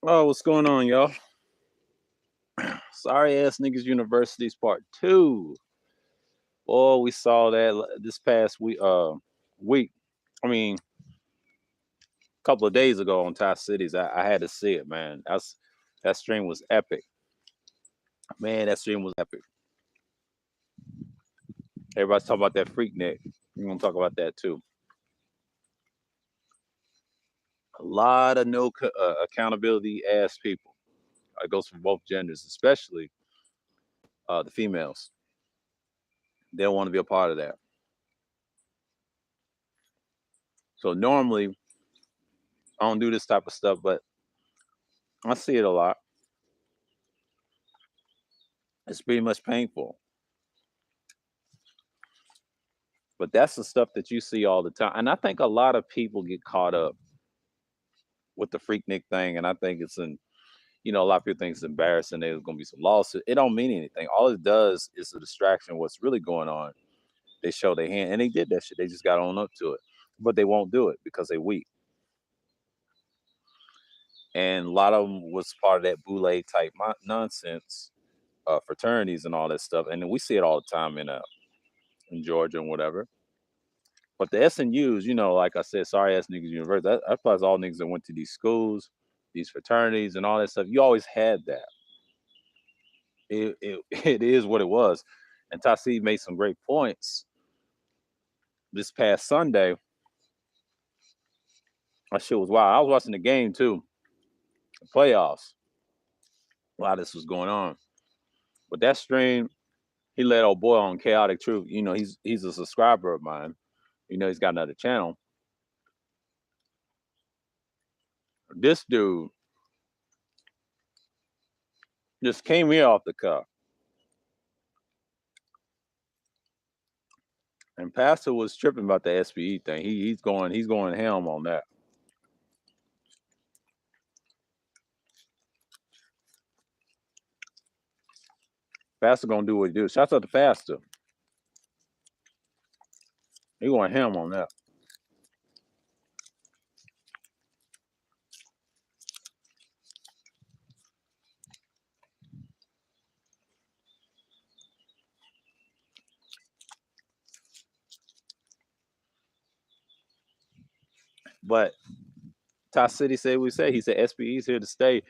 Oh, what's going on, y'all? Sorry ass niggas universities part two. Oh, we saw that this past week. I mean, a couple of days ago on Top Cities. I had to see it, man. That stream was epic. Man, that stream was epic. Everybody's talking about that freak neck. We're gonna talk about that too. A lot of no accountability ass people. It goes for both genders, especially the females. They don't want to be a part of that. So normally I don't do this type of stuff, but I see it a lot. It's pretty much painful. But that's the stuff that you see all the time. And I think a lot of people get caught up with the Freaknik thing. And I think a lot of people think it's embarrassing. There's going to be some lawsuit. It don't mean anything. All it does is a distraction of what's really going on. They show their hand and they did that shit. They just got on up to it. But they won't do it because they're weak. And a lot of them was part of that boule type nonsense, fraternities and all that stuff. And we see it all the time in Georgia and whatever. But the S.N.U's, like I said, sorry ass niggas university. That applies to all niggas that went to these schools, these fraternities, and all that stuff. You always had that. It is what it was. And Tasi made some great points this past Sunday. That shit was wild. I was watching the game too, the playoffs. While this was going on, but that stream, he let old boy on Chaotic Truth. He's a subscriber of mine. He's got another channel. This dude just came here off the cuff. And Pastor was tripping about the SPE thing. He's going ham on that. Pastor gonna do what he do. Shouts out to Pastor. He going ham on that. But Ty City said we say. He said SPE's here to stay.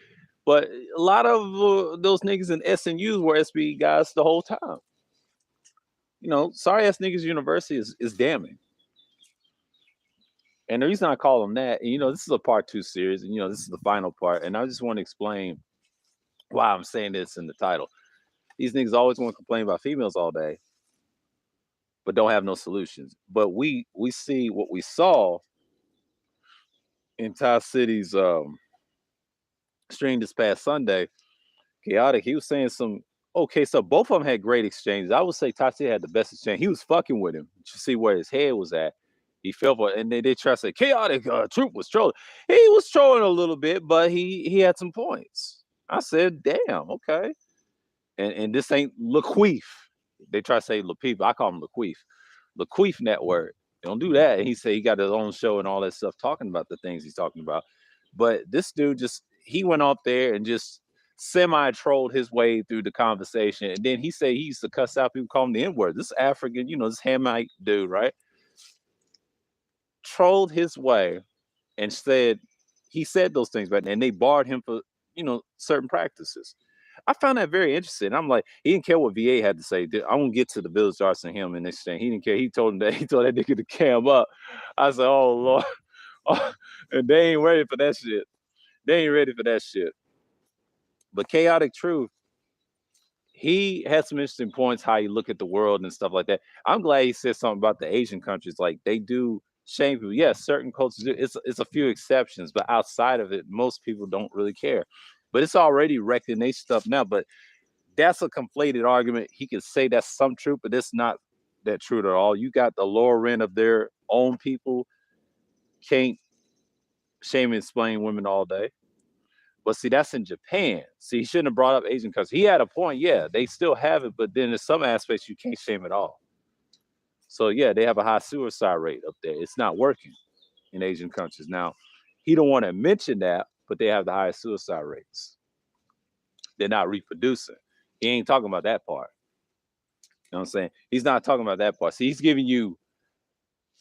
But a lot of those niggas in SNUs were SPE guys the whole time. Sorry ass niggas university is damning. And the reason I call them that, this is a part two series, and this is the final part. And I just want to explain why I'm saying this in the title. These niggas always want to complain about females all day, but don't have no solutions. But we see what we saw in Ty City's stream this past Sunday. Chaotic, he was saying some okay, so both of them had great exchanges. I would say Ty City had the best exchange. He was fucking with him to see where his head was at. He fell for it, and they try to say Chaotic Troop was trolling. He was trolling a little bit, but he had some points. I said, damn, okay. And this ain't Laqueef. They try to say Lapeef. I call him Laqueef. Laqueef Network. Don't do that. And he said he got his own show and all that stuff talking about the things he's talking about. But this dude he went up there and just semi-trolled his way through the conversation. And then he said he used to cuss out people, call him the N-word. This African, this Hamite dude, right? Trolled his way and he said those things, but and they barred him for certain practices. I found that very interesting. I'm like, he didn't care what VA had to say. I won't get to the village arts and him in this thing. He didn't care. He told that nigga to cam up. I said, oh Lord. Oh, and they ain't ready for that shit. They ain't ready for that shit. But Chaotic Truth, he had some interesting points how you look at the world and stuff like that. I'm glad he said something about the Asian countries. Like they do shame people. Yes, certain cultures do. It's a few exceptions, but outside of it, most people don't really care. But it's already wrecked in their stuff now. But that's a conflated argument. He could say that's some truth, but it's not that true at all. You got the lower end of their own people can't shame and explain women all day. But see, that's in Japan. See, he shouldn't have brought up Asian countries. He had a point. Yeah, they still have it, but then in some aspects you can't shame at all. So yeah, they have a high suicide rate up there. It's not working in Asian countries. Now, he don't want to mention that but they have the highest suicide rates. They're not reproducing. He ain't talking about that part. You know what I'm saying? He's not talking about that part. See, he's giving you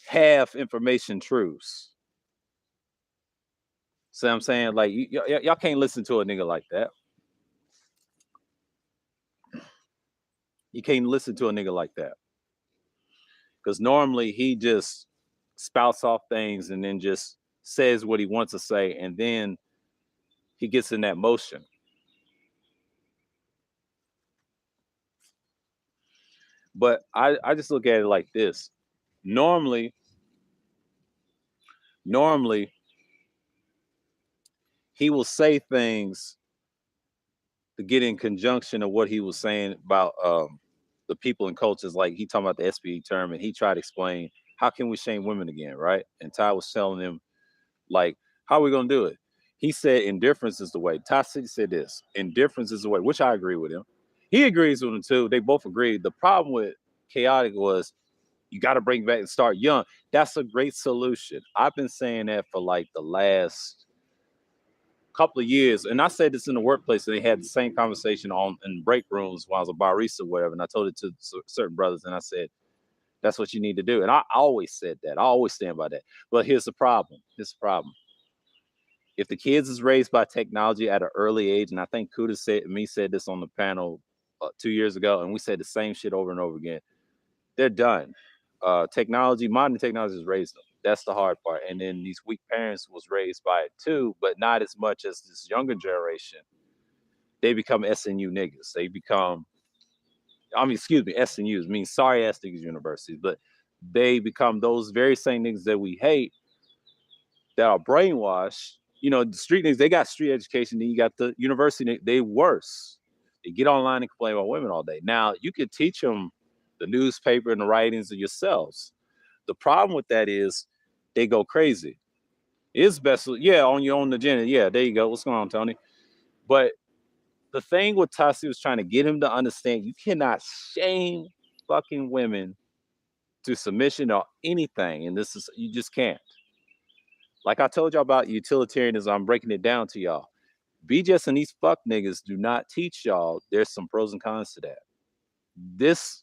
half information truths. See what I'm saying? Like, y'all can't listen to a nigga like that. You can't listen to a nigga like that. Because normally he just spouts off things and then just says what he wants to say, and then he gets in that motion. But I just look at it like this. Normally, he will say things to get in conjunction of what he was saying about the people and cultures. Like, he talking about the SBE term, and he tried to explain, how can we shame women again, right? And Ty was telling him, like, how are we gonna do it? He said indifference is the way. Ty City said this, indifference is the way, which I agree with him. He agrees with him too. They both agreed. The problem with chaotic was, you got to bring back and start young. That's a great solution. I've been saying that for like the last couple of years, and I said this in the workplace, and they had the same conversation in break rooms while I was a barista or whatever, and I told it to certain brothers, and I said, that's what you need to do. And I always said that. I always stand by that. But here's the problem. If the kids is raised by technology at an early age, and I think Kuda said this on the panel 2 years ago, and we said the same shit over and over again, they're done. Modern technology has raised them. That's the hard part. And then these weak parents was raised by it too, but not as much as this younger generation. They become S.N.U niggas. They become, S.N.Us means sorry ass niggas universities, but they become those very same niggas that we hate, that are brainwashed. You know, the street niggas, they got street education, then you got the university, they worse. They get online and complain about women all day. Now, you could teach them the newspaper and the writings of yourselves. The problem with that is they go crazy. It's best, on your own agenda. Yeah, there you go. What's going on, Tony? But the thing with Tassi was trying to get him to understand, you cannot shame fucking women to submission or anything. And you just can't. Like I told y'all about utilitarianism, I'm breaking it down to y'all. BJS and these fuck niggas do not teach y'all there's some pros and cons to that. This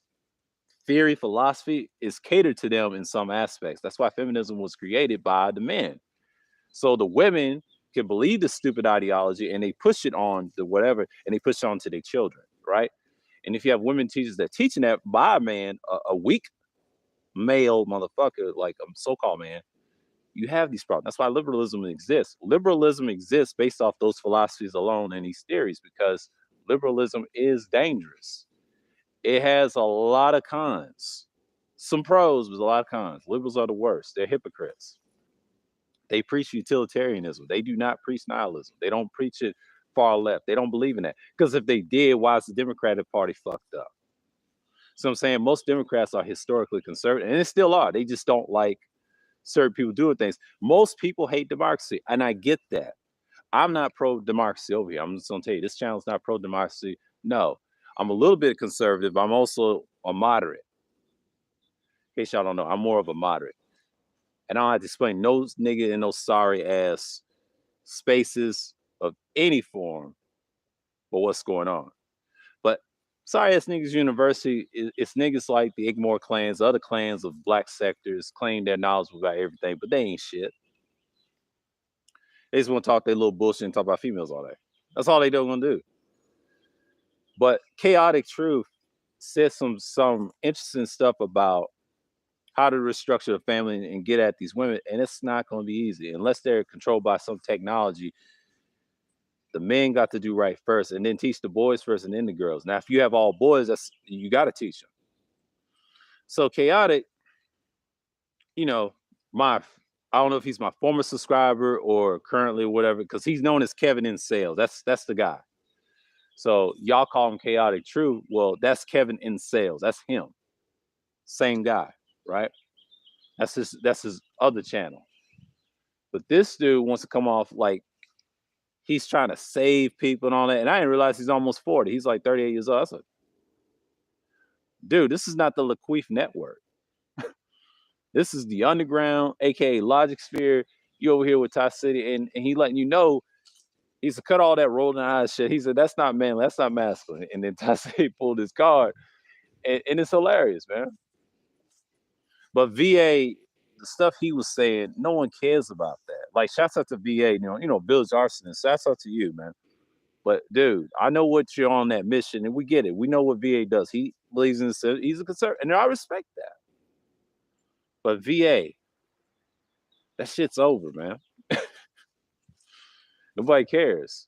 theory, philosophy is catered to them in some aspects. That's why feminism was created by the men. So the women can believe the stupid ideology and they push it on the whatever, and they push it on to their children, right? And if you have women teachers that teaching that by a man, a weak male motherfucker, like a so-called man, you have these problems. That's why liberalism exists. Liberalism exists based off those philosophies alone and these theories, because liberalism is dangerous. It has a lot of cons. Some pros, but a lot of cons. Liberals are the worst. They're hypocrites. They preach utilitarianism. They do not preach nihilism. They don't preach it far left. They don't believe in that. Because if they did, why is the Democratic Party fucked up? So I'm saying most Democrats are historically conservative, and they still are. They just don't like certain people doing things. Most people hate democracy, and I get that. I'm not pro-democracy over here. I'm just gonna tell you, this channel is not pro-democracy. No, I'm a little bit conservative. I'm also a moderate. In case y'all don't know, I'm more of a moderate. And I don't have to explain no nigga in those sorry ass spaces of any form for what's going on. But sorry ass niggas university, it's niggas like the Igmore clans, other clans of black sectors claim their knowledge about everything, but they ain't shit. They just want to talk their little bullshit and talk about females all day. That's all they don't want to do. But Chaotic Truth said some interesting stuff about how to restructure the family and get at these women, and it's not going to be easy unless they're controlled by some technology. The men got to do right first, and then teach the boys first, and then the girls. Now, if you have all boys, you got to teach them. So Chaotic, you know, I don't know if he's my former subscriber or currently whatever, because he's known as Kevin in Sales. That's the guy. So y'all call him Chaotic Truth. Well, that's Kevin in Sales. That's him. Same guy, right? That's his other channel. But this dude wants to come off like he's trying to save people and all that. And I didn't realize he's almost 40. He's like 38 years old. I was like, dude, this is not the Laqueef Network. This is the underground, aka Logic Sphere. You over here with Ty City, and he letting you know He used to cut all that rolling eyes shit. He said, "That's not manly. That's not masculine." And then Tase pulled his card, and it's hilarious, man. But VA, the stuff he was saying, no one cares about that. Like, shouts out to VA, Bill's arsonist. Shouts out to you, man. But dude, I know what you're on that mission, and we get it. We know what VA does. He believes in he's a conservative, and I respect that. But VA, that shit's over, man. Nobody cares.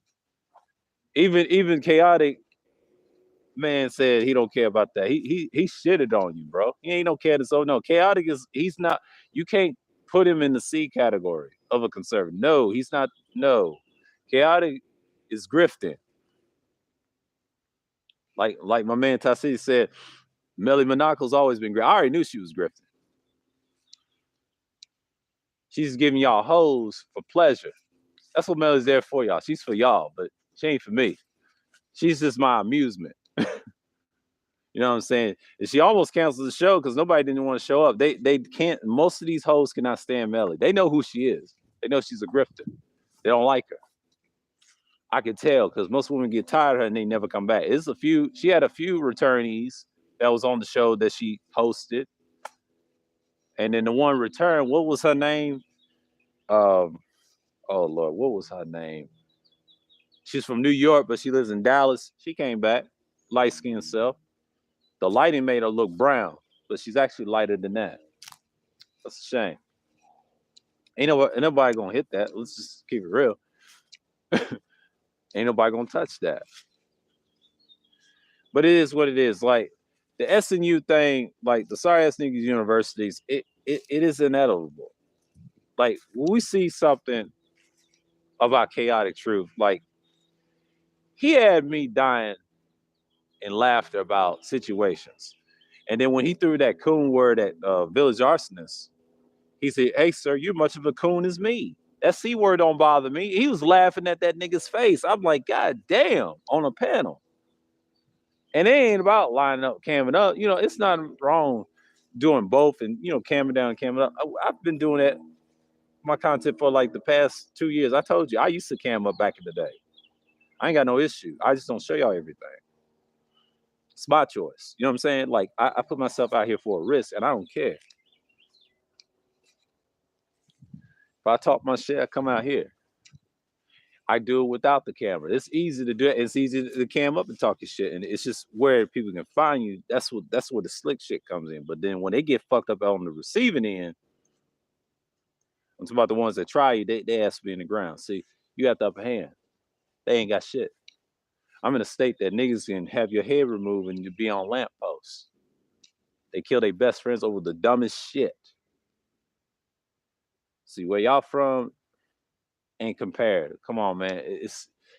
Even chaotic man said he don't care about that. He shitted on you, bro. He ain't no care. So no, chaotic he's not. You can't put him in the C category of a conservative. No, he's not. No, chaotic is grifting. Like my man Tassi said, Melly Monocle's always been great. I already knew she was grifting. She's giving y'all hoes for pleasure. That's what Melly's there for, y'all. She's for y'all, but she ain't for me. She's just my amusement. You know what I'm saying? And she almost canceled the show because nobody didn't want to show up. They can't. Most of these hoes cannot stand Melly. They know who she is. They know she's a grifter. They don't like her. I can tell because most women get tired of her and they never come back. It's a few. She had a few returnees that was on the show that she hosted, and then the one return. What was her name? Oh Lord, what was her name? She's from New York, but she lives in Dallas. She came back, light skinned self. The lighting made her look brown, but she's actually lighter than that. That's a shame. Ain't nobody gonna hit that. Let's just keep it real. Ain't nobody gonna touch that. But it is what it is. Like the S.N.U thing, like the sorry ass niggas universities, it is inevitable. Like when we see something about chaotic truth, like he had me dying in laughter about situations. And then when he threw that coon word at village arsonist, he said, "Hey, sir, you're much of a coon as me. That C word don't bother me." He was laughing at that nigga's face. I'm like, God damn, on a panel. And it ain't about lining up, camming up. It's not wrong doing both and, camming down, camming up. I've been doing that, my content for like the past 2 years. I told you, I used to cam up back in the day. I ain't got no issue. I just don't show y'all everything. It's my choice. You know what I'm saying? Like, I put myself out here for a risk and I don't care. If I talk my shit, I come out here. I do it without the camera. It's easy to do it. It's easy to cam up and talk your shit. And it's just where people can find you. That's where the slick shit comes in. But then when they get fucked up on the receiving end, I'm talking about the ones that try you, they ask to be in the ground. See, you have the upper hand. They ain't got shit. I'm in a state that niggas can have your head removed and you be on lampposts. They kill their best friends over the dumbest shit. See, where y'all from ain't compared. Come on, man.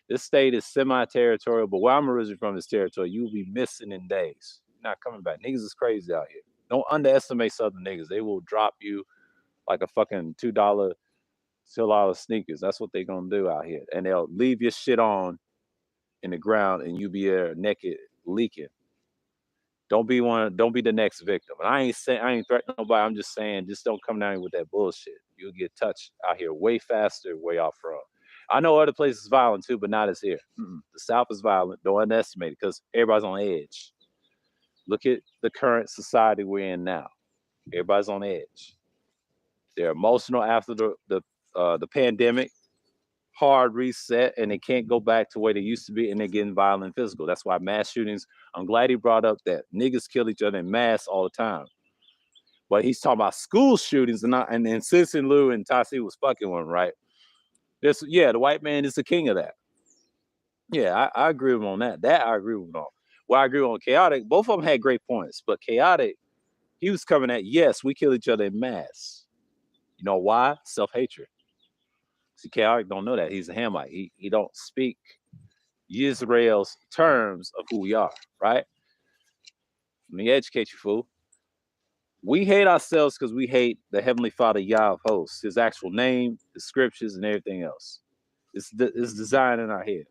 This state is semi-territorial, but where I'm originally from is territory. You'll be missing in days. You're not coming back. Niggas is crazy out here. Don't underestimate Southern niggas. They will drop you like a fucking $2 sneakers. That's what they gonna do out here. And they'll leave your shit on in the ground and you be there naked, leaking. Don't be the next victim. And I ain't threatening nobody. I'm just saying, just don't come down here with that bullshit. You'll get touched out here way faster, where y'all from. I know other places violent too, but not as here. The South is violent. Don't underestimate it because everybody's on edge. Look at the current society we're in now. Everybody's on edge. They're emotional after the pandemic, hard reset, and they can't go back to where they used to be, and they're getting violent and physical. That's why mass shootings. I'm glad he brought up that niggas kill each other in mass all the time. But he's talking about school shootings and then S.N.U Ii and Tasi was fucking one, right? The white man is the king of that. Yeah, I agree with him on that. That I agree with him on. Well, I agree on chaotic. Both of them had great points, but chaotic, he was coming at, yes, we kill each other in mass. You know why? Self-hatred. See, chaotic don't know that. He's a Hamite. He don't speak Israel's terms of who we are, right? Let me educate you, fool. We hate ourselves because we hate the Heavenly Father Yah of hosts, his actual name, the scriptures, and everything else. It's designed in our head.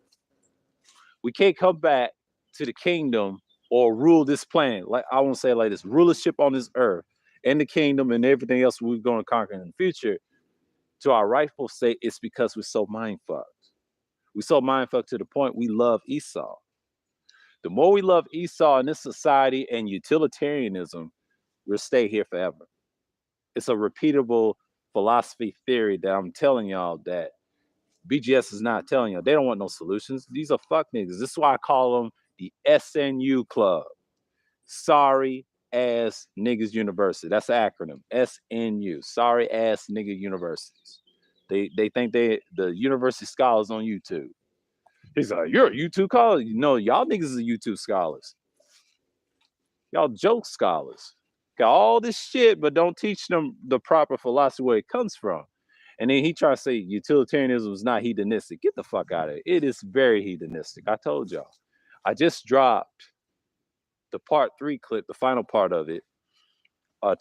We can't come back to the kingdom or rule this planet. Like I won't say it like this, rulership on this earth and the kingdom and everything else we're going to conquer in the future to our rightful state. It's because we're so mind fucked. We so mindfucked to the point we love Esau. The more we love Esau in this society and utilitarianism, we'll stay here forever. It's a repeatable philosophy theory that I'm telling y'all that BGS is not telling you. They don't want no solutions. These are fuck niggas. This is why I call them the S.N.U Club. Sorry ass niggas university. That's the acronym. S.N.U. Sorry ass nigga universities. They think the university scholars on YouTube. He's like, you're a YouTube scholar? No, y'all niggas are YouTube scholars. Y'all joke scholars. Got all this shit, but don't teach them the proper philosophy where it comes from. And then he tried to say utilitarianism is not hedonistic. Get the fuck out of it. It is very hedonistic. I told y'all. I just dropped the part 3 clip, the final part of it,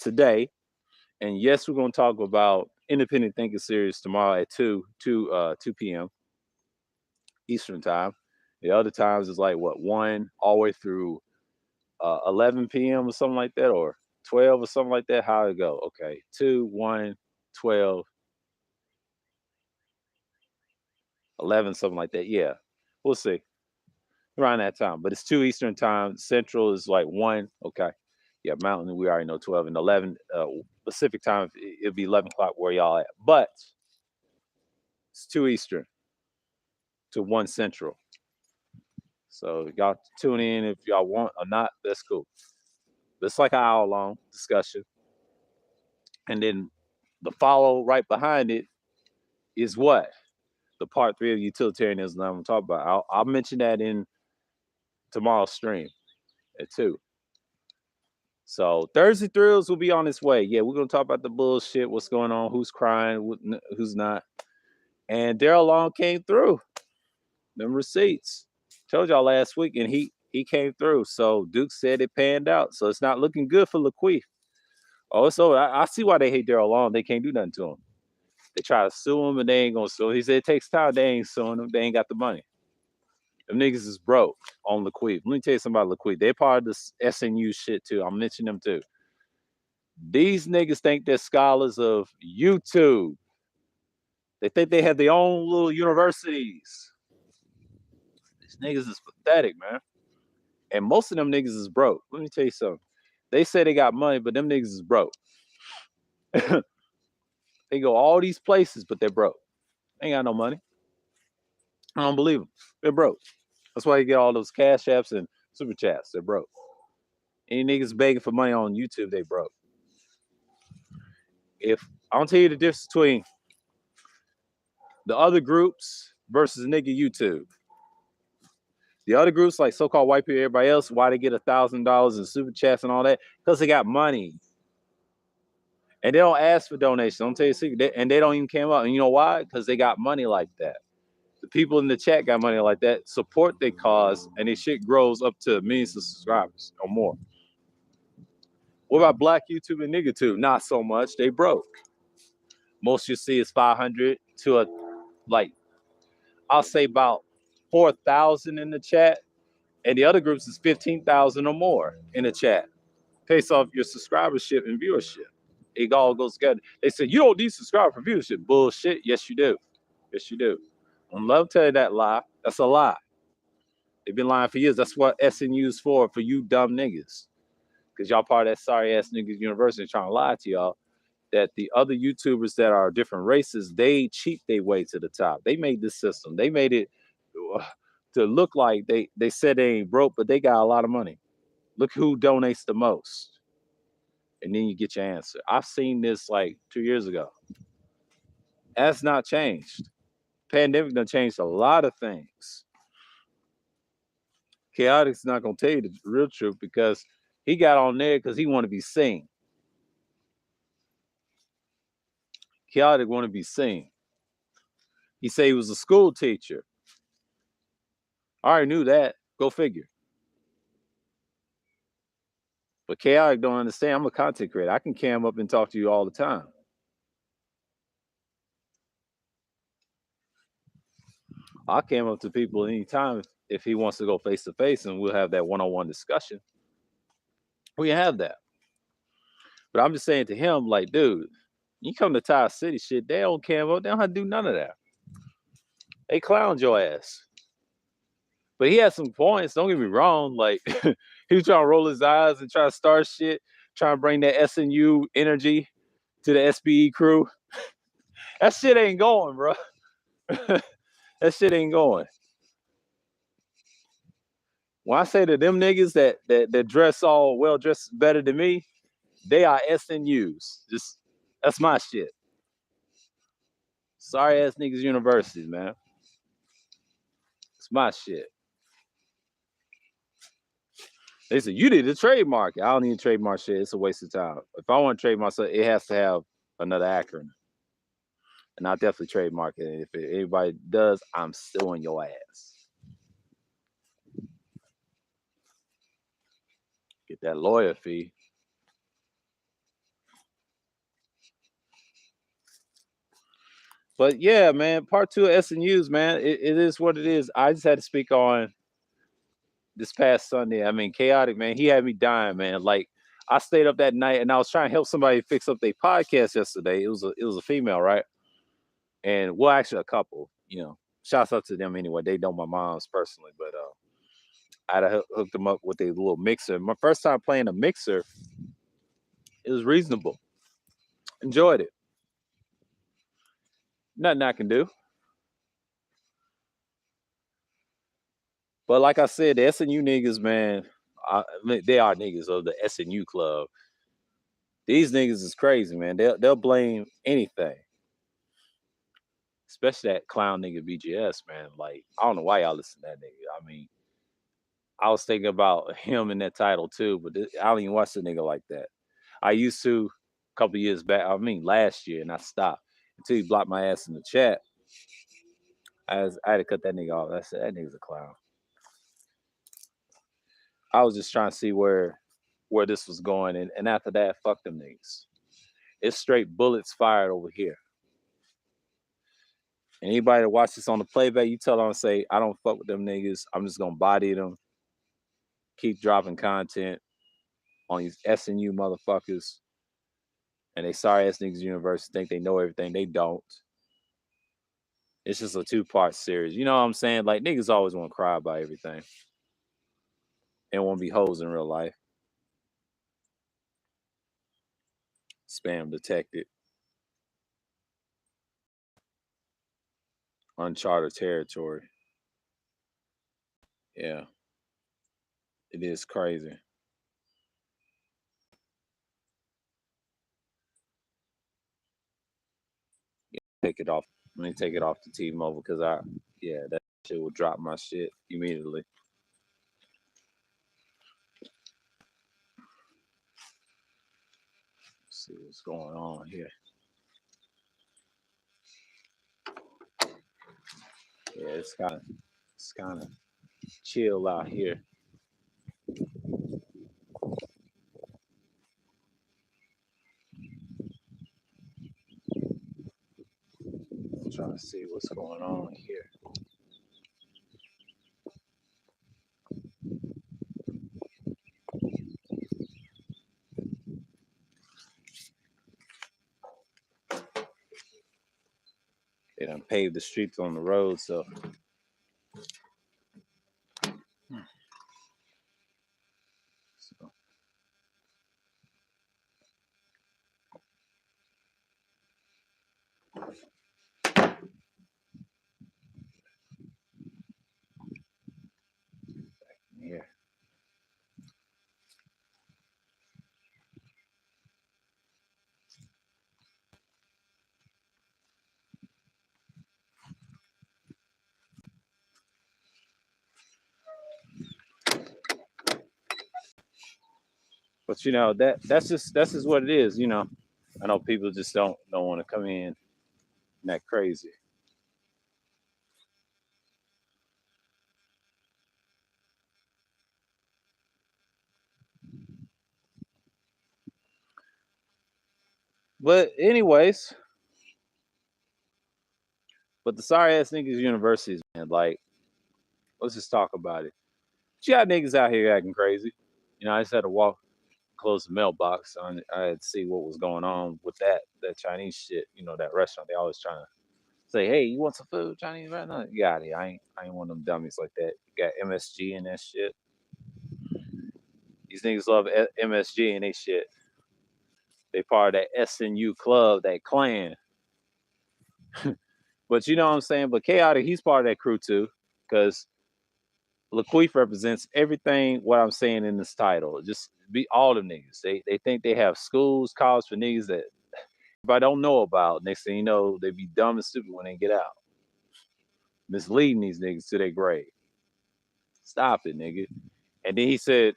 today. And yes, we're going to talk about Independent Thinking Series tomorrow at 2 p.m. Eastern time. The other times is like what, 1 all the way through 11 p.m. or something like that, or 12 or something like that. How it go? Okay, 2, 1, 12, 11, something like that. Yeah, we'll see around that time. But it's 2 Eastern time. Central is like 1. Okay, yeah, Mountain we already know 12 and 11 Pacific time. It'll be 11 o'clock where y'all at. But it's 2 Eastern to 1 Central. So y'all tune in if y'all want or not. That's cool. But it's like an hour long discussion. And then the follow right behind it is what? The part 3 of utilitarianism I'm going to talk about. I'll mention that in tomorrow's stream at 2. So Thursday Thrills will be on its way. Yeah, we're going to talk about the bullshit, what's going on, who's crying, who's not. And Daryl Long came through. Them receipts. Told y'all last week, and he came through. So Duke said it panned out. So it's not looking good for Laquith. Oh, so I see why they hate Daryl Long. They can't do nothing to him. They try to sue him, and they ain't gonna sue him. He said it takes time. They ain't suing him. They ain't got the money. Them niggas is broke on Laquith. Let me tell you something about Laquith. They're part of this S.N.U shit too. I'm mentioning them too. These niggas think they're scholars of YouTube. They think they have their own little universities. These niggas is pathetic, man. And most of them niggas is broke. Let me tell you something. They say they got money, but them niggas is broke. They go all these places, but they're broke. They ain't got no money. I don't believe them. They're broke. That's why you get all those cash apps and super chats. They're broke. Any niggas begging for money on YouTube, they broke. If I'll tell you the difference between the other groups versus nigga YouTube. The other groups, like so-called white people, everybody else, why they get $1,000 in super chats and all that? Because they got money. And they don't ask for donations. Don't tell you a secret. And they don't even come up. And you know why? Because they got money like that. The people in the chat got money like that, support their cause, and their shit grows up to millions of subscribers or more. What about black YouTube and nigga tube? Not so much. They broke. Most you see is 500 to I'll say about 4,000 in the chat. And the other groups is 15,000 or more in the chat. Based off your subscribership and viewership. It all goes together. They say, you don't need subscriber for viewership. Bullshit. Yes, you do. Yes, you do. I'm love to tell you that lie. That's a lie. They've been lying for years. That's what S.N.U is for you dumb niggas. Because y'all part of that sorry ass niggas university trying to lie to y'all that the other YouTubers that are different races, they cheat their way to the top. They made this system. They made it to look like they said they ain't broke, but they got a lot of money. Look who donates the most. And then you get your answer. I've seen this like 2 years ago. That's not changed. Pandemic done changed a lot of things. Chaotic's not gonna tell you the real truth because he got on there because he want to be seen. Chaotic want to be seen. He said he was a school teacher. I already knew that. Go figure. But Chaotic don't understand. I'm a content creator. I can cam up and talk to you all the time. I cam up to people anytime if he wants to go face to face and we'll have that one-on-one discussion. We have that. But I'm just saying to him, like, dude, you come to Tile City shit, they don't cam up. They don't have to do none of that. They clowned your ass. But he had some points. Don't get me wrong. Like he was trying to roll his eyes and try to start shit, trying to bring that S.N.U energy to the SBE crew. That shit ain't going, bro. That shit ain't going. When I say to them niggas that dress all well dressed better than me, they are SNUs. Just that's my shit. Sorry ass niggas universities, man. It's my shit. They said you need to trademark it. I don't need to trademark shit. It's a waste of time. If I want to trademark something, it has to have another acronym. And I'll definitely trademark it. If anybody does, I'm suing your ass. Get that lawyer fee. But yeah, man, part two of SNUs, man, it is what it is. I just had to speak on this past Sunday. I mean, chaotic, man. He had me dying, man. Like I stayed up that night and I was trying to help somebody fix up their podcast yesterday. It was a female, right? And well, actually a couple, Shouts out to them anyway. They know my mom's personally, but I'd have hooked them up with a little mixer. My first time playing a mixer, it was reasonable. Enjoyed it. Nothing I can do. But like I said, the SNU niggas, man, they are niggas of the SNU club. These niggas is crazy, man. They'll blame anything, especially that clown nigga BGS, man. Like I don't know why y'all listen to that nigga. I mean, I was thinking about him in that title too, but I don't even watch the nigga like that. I used to a couple years back. I mean, last year, and I stopped until he blocked my ass in the chat. I had to cut that nigga off. I said that nigga's a clown. I was just trying to see where this was going, and after that, fuck them niggas. It's straight bullets fired over here. And anybody that watch this on the playback, you tell them say, I don't fuck with them niggas. I'm just gonna body them. Keep dropping content on these SNU motherfuckers. And they sorry ass niggas university think they know everything. They don't. It's just a two-part series. You know what I'm saying? Like niggas always want to cry about everything. And want to be hoes in real life. Spam detected. Uncharted territory. Yeah. It is crazy. Take it off. Let me take it off the T-Mobile because that shit will drop my shit immediately. Let's see what's going on here. Yeah, it's kind of chill out here. I'm trying to see what's going on here. They done paved the streets on the road, so. So. Yeah. But that's just what it is, I know people just don't want to come in that crazy. But anyways, the sorry ass niggas universities, man. Like, let's just talk about it. You got niggas out here acting crazy. I just had to walk close the mailbox. I had to see what was going on with that Chinese shit. That restaurant. They always trying to Say, hey, you want some food, Chinese right now? You got it. I ain't one of them dummies like that. You got MSG and that shit. These niggas love MSG and they shit. They part of that S.N.U club, that clan. But you know what I'm saying? But Chaotic, he's part of that crew too. Because Laqueef represents everything what I'm saying in this title. Just be all them niggas. They think they have schools, college for niggas that everybody don't know about. Next thing you know, they be dumb and stupid when they get out. Misleading these niggas to their grave. Stop it, nigga. And then he said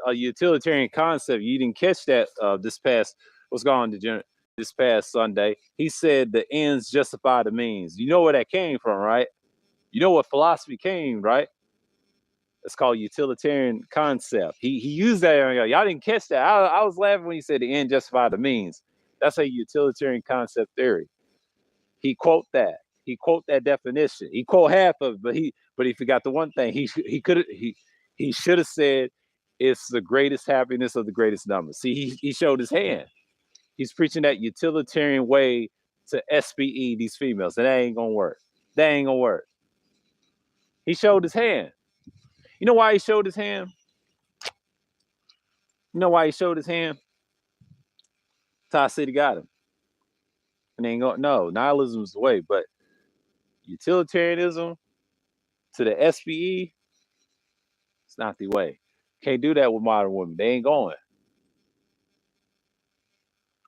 a utilitarian concept. You didn't catch that this past what's going on this past Sunday. He said the ends justify the means. You know where that came from, right? You know what philosophy came, right? It's called utilitarian concept. He used that. Y'all didn't catch that. I was laughing when he said the end justify the means. That's a utilitarian concept theory. He quote that. He quote that definition. He quote half of it, but he forgot the one thing. He should have said it's the greatest happiness of the greatest number. See, he showed his hand. He's preaching that utilitarian way to SPE these females. And that ain't gonna work. That ain't gonna work. He showed his hand. You know why he showed his hand? You know why he showed his hand? Ty City got him. And they ain't going no, nihilism is the way, but utilitarianism to the SPE, it's not the way. Can't do that with modern women. They ain't going.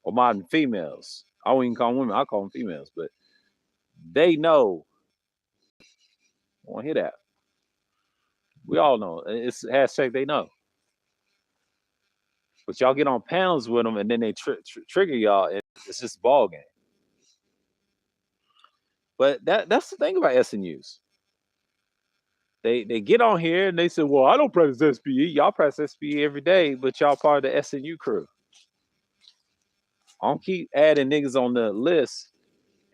Or modern females. I won't even call them women, I call them females, but they know. I want to hear that. We all know. It's hashtag they know. But y'all get on panels with them and then they trigger y'all. It's just a ball game. But that's the thing about SNUs. They get on here and they say, well, I don't practice SPE. Y'all practice SPE every day, but y'all part of the SNU crew. I don't keep adding niggas on the list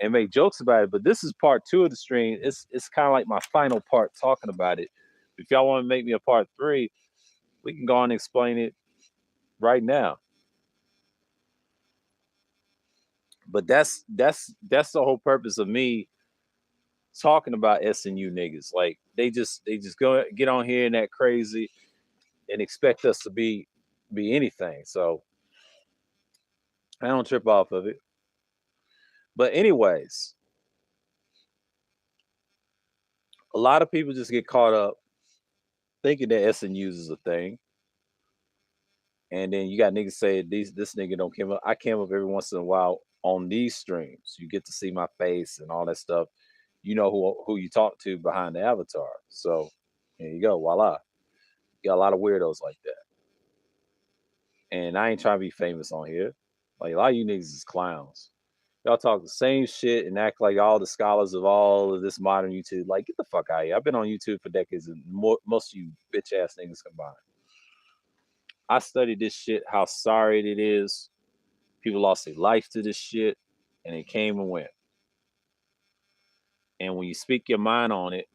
and make jokes about it, but this is part 2 of the stream. It's kind of like my final part talking about it. If y'all want to make me a part 3, we can go on and explain it right now. But that's the whole purpose of me talking about SNU niggas. Like they just go get on here and that crazy and expect us to be anything. So I don't trip off of it. But anyways, a lot of people just get caught up thinking that SNUs is a thing. And then you got niggas say this nigga don't come up. I came up every once in a while on these streams. You get to see my face and all that stuff. You know who you talk to behind the avatar. So there you go, voila. You got a lot of weirdos like that. And I ain't trying to be famous on here. Like a lot of you niggas is clowns. Y'all talk the same shit and act like all the scholars of all of this modern YouTube. Like, get the fuck out of here. I've been on YouTube for decades and most of you bitch ass niggas combined. I studied this shit, how sorry it is. People lost their life to this shit and it came and went. And when you speak your mind on it,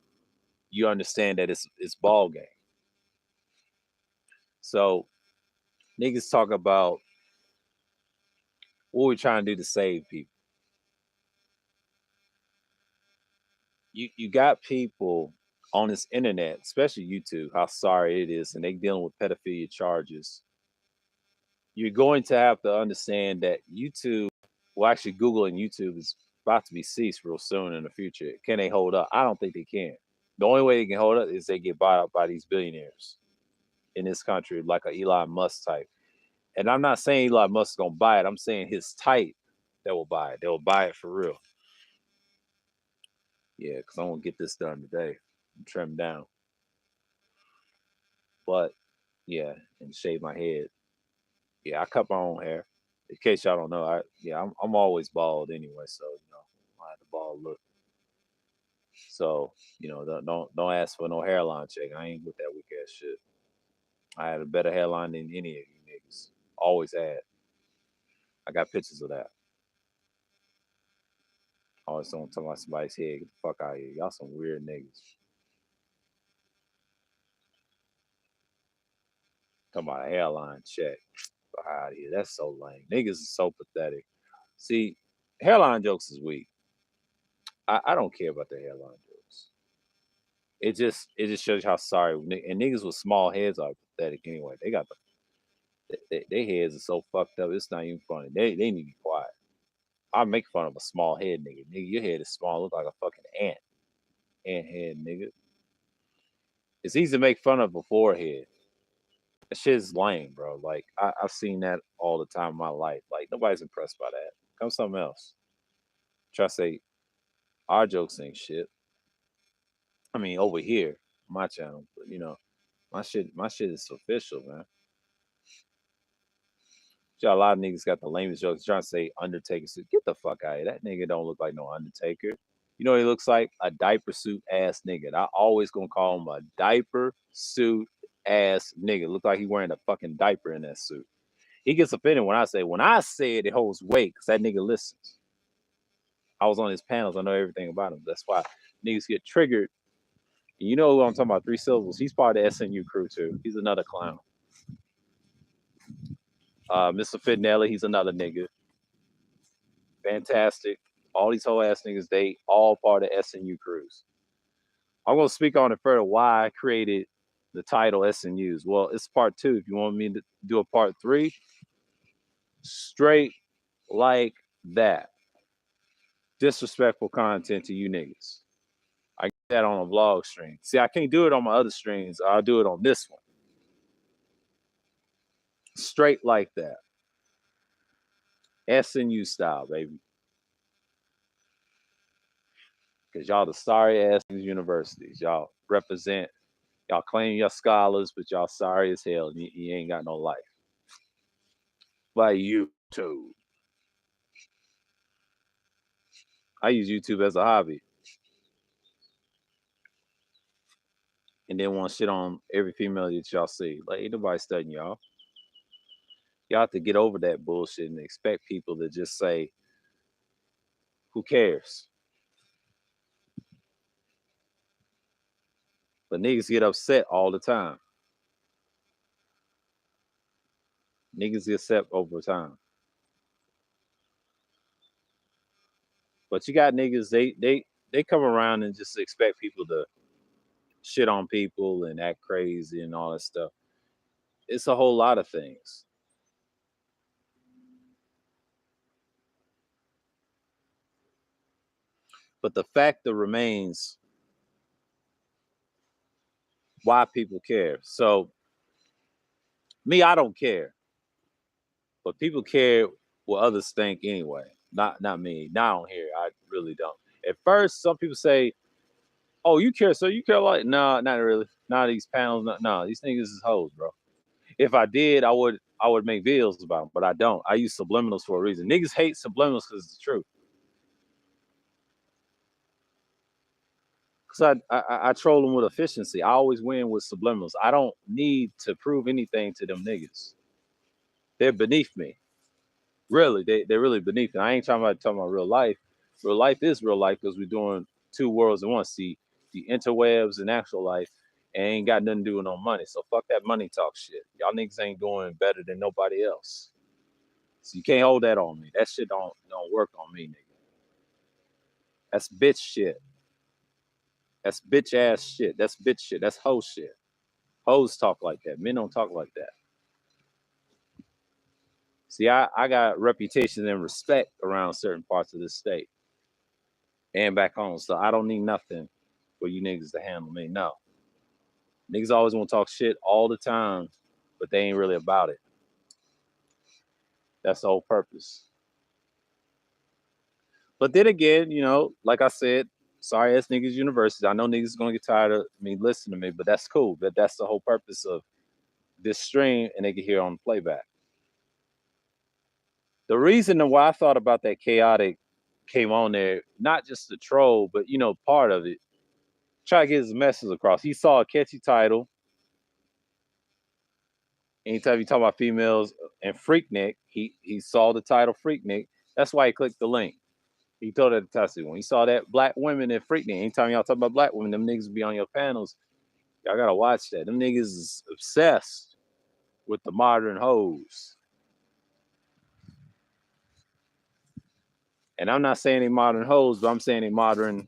you understand that it's ball game. So niggas talk about what we're trying to do to save people. You got people on this internet, especially YouTube, how sorry it is, and they dealing with pedophilia charges. You're going to have to understand that YouTube, well, actually, Google and YouTube is about to be ceased real soon in the future. Can they hold up? I don't think they can. The only way they can hold up is they get bought out by these billionaires in this country, like a Elon Musk type. And I'm not saying Elon Musk is gonna buy it. I'm saying his type that will buy it. They will buy it for real. Yeah, because I want to get this done today. Trim down. But yeah, and shave my head. Yeah, I cut my own hair. In case y'all don't know, I'm always bald anyway, so I have the bald look. So don't ask for no hairline check. I ain't with that weak ass shit. I had a better hairline than any of you niggas. Always had. I got pictures of that. Always don't talk about somebody's head. Get the fuck out of here. Y'all some weird niggas. Talking about a hairline check. Fuck out of here. That's so lame. Niggas is so pathetic. See, hairline jokes is weak. I don't care about the hairline jokes. It just shows you how sorry and niggas with small heads are pathetic anyway. They got their heads are so fucked up. It's not even funny. They need to be quiet. I make fun of a small head nigga. Nigga, your head is small. Look like a fucking ant. Ant head nigga. It's easy to make fun of a forehead. That shit's lame, bro. Like I've seen that all the time in my life. Like nobody's impressed by that. Come something else. Try to say our jokes ain't shit. I mean, over here, my channel, but my shit is official, man. A lot of niggas got the lamest jokes trying to say Undertaker suit. Get the fuck out of here. That nigga don't look like no Undertaker. You know what he looks like? A diaper suit ass nigga. And I always gonna call him a diaper suit ass nigga. Look like he wearing a fucking diaper in that suit. He gets offended when I say it, it holds weight because that nigga listens. I was on his panels. I know everything about him. That's why niggas get triggered. And you know who I'm talking about? 3 syllables. He's part of the SNU crew too. He's another clown. Mr. Fitnelli, he's another nigga. Fantastic. All these whole ass niggas, they all part of SNU crews. I'm gonna speak on it further why I created the title SNUs. Well, it's part 2. If you want me to do a part 3, straight like that. Disrespectful content to you niggas. I get that on a vlog stream. See, I can't do it on my other streams. I'll do it on this one. Straight like that. SNU style, baby. Because y'all the sorry ass universities. Y'all represent, y'all claim y'all scholars, but y'all sorry as hell. You ain't got no life. By YouTube. I use YouTube as a hobby. And then want shit on every female that y'all see. Like, ain't nobody studying y'all. Y'all have to get over that bullshit and expect people to just say, who cares? But niggas get upset all the time. Niggas get upset over time. But you got niggas, they come around and just expect people to shit on people and act crazy and all that stuff. It's a whole lot of things. But the fact that remains why people care. So me, I don't care. But people care what others think anyway. Not me. Now I don't hear. I really don't. At first, some people say, "Oh, you care? So you care like?" No, not really. Not these panels. No, these niggas is hoes, bro. If I did, I would make videos about them, but I don't. I use subliminals for a reason. Niggas hate subliminals because it's the truth. Because I troll them with efficiency. I always win with subliminals. I don't need to prove anything to them niggas. They're beneath me. Really, they're really beneath me. I ain't talking about real life. Real life is real life because we're doing 2 worlds at once. The interwebs and actual life ain't got nothing to do with no money. So fuck that money talk shit. Y'all niggas ain't doing better than nobody else. So you can't hold that on me. That shit don't work on me, nigga. That's bitch shit. That's bitch ass shit. That's bitch shit. That's hoe shit. Hoes talk like that. Men don't talk like that. See, I got reputation and respect around certain parts of this state and back home. So I don't need nothing for you niggas to handle me. No. Niggas always want to talk shit all the time, but they ain't really about it. That's the whole purpose. But then again, like I said, sorry ass niggas university. I know niggas gonna get tired of me listening to me, but that's cool. That's the whole purpose of this stream, and they can hear on the playback. The reason why I thought about that chaotic came on there, not just the troll, but part of it. Try to get his message across. He saw a catchy title. Anytime you talk about females and Freaknik, he saw the title Freaknik. That's why he clicked the link. He told that to Tassie when he saw that black women and Freaknik. Anytime y'all talk about black women, them niggas be on your panels. Y'all gotta watch that. Them niggas is obsessed with the modern hoes. And I'm not saying they modern hoes, but I'm saying they modern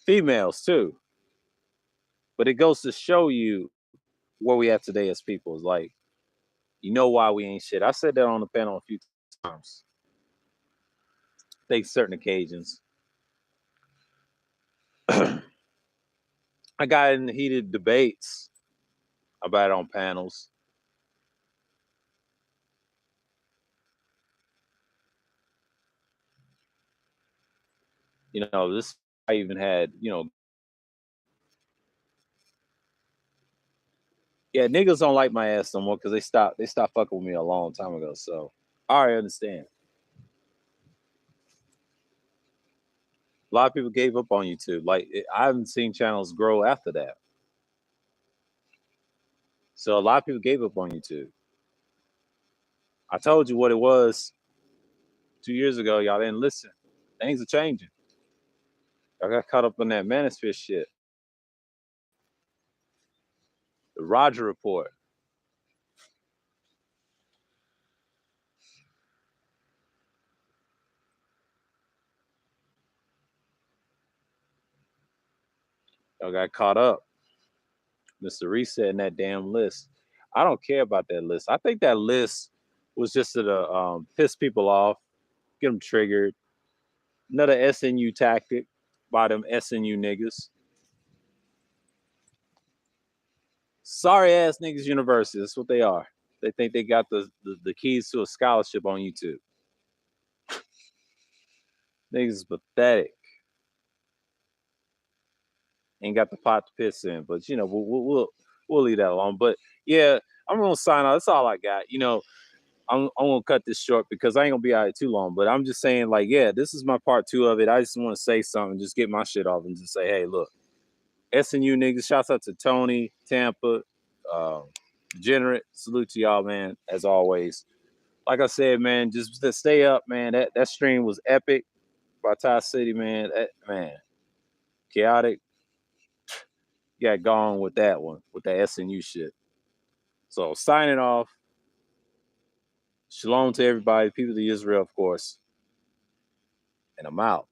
females too. But it goes to show you where we at today as people. Is like, you know why we ain't shit. I said that on the panel a few times. I think certain occasions. I got in heated debates about it on panels. You know, this I even had, yeah, niggas don't like my ass no more because they stopped fucking with me a long time ago. So I already understand. A lot of people gave up on YouTube. Like I haven't seen channels grow after that. So a lot of people gave up on YouTube. I told you what it was 2 years ago. Y'all didn't listen. Things are changing. I got caught up on that manosphere shit. The Roger Report. Y'all got caught up. Mr. Reset in that damn list. I don't care about that list. I think that list was just to piss people off, get them triggered. Another SNU tactic by them SNU niggas. Sorry ass niggas university. That's what they are. They think they got the keys to a scholarship on YouTube. Niggas is pathetic. Ain't got the pot to piss in, but we'll leave that alone. But yeah, I'm gonna sign out. That's all I got. I'm gonna cut this short because I ain't gonna be out here too long. But I'm just saying, like, yeah, this is my part 2 of it. I just want to say something, just get my shit off, and just say, hey, look, SNU niggas. Shouts out to Tony, Tampa, Degenerate. Salute to y'all, man. As always, like I said, man, just to stay up, man. That stream was epic by Ty City, man. Man, chaotic. Got gone with that one, with the SNU shit. So signing off. Shalom to everybody, people of Israel, of course. And I'm out.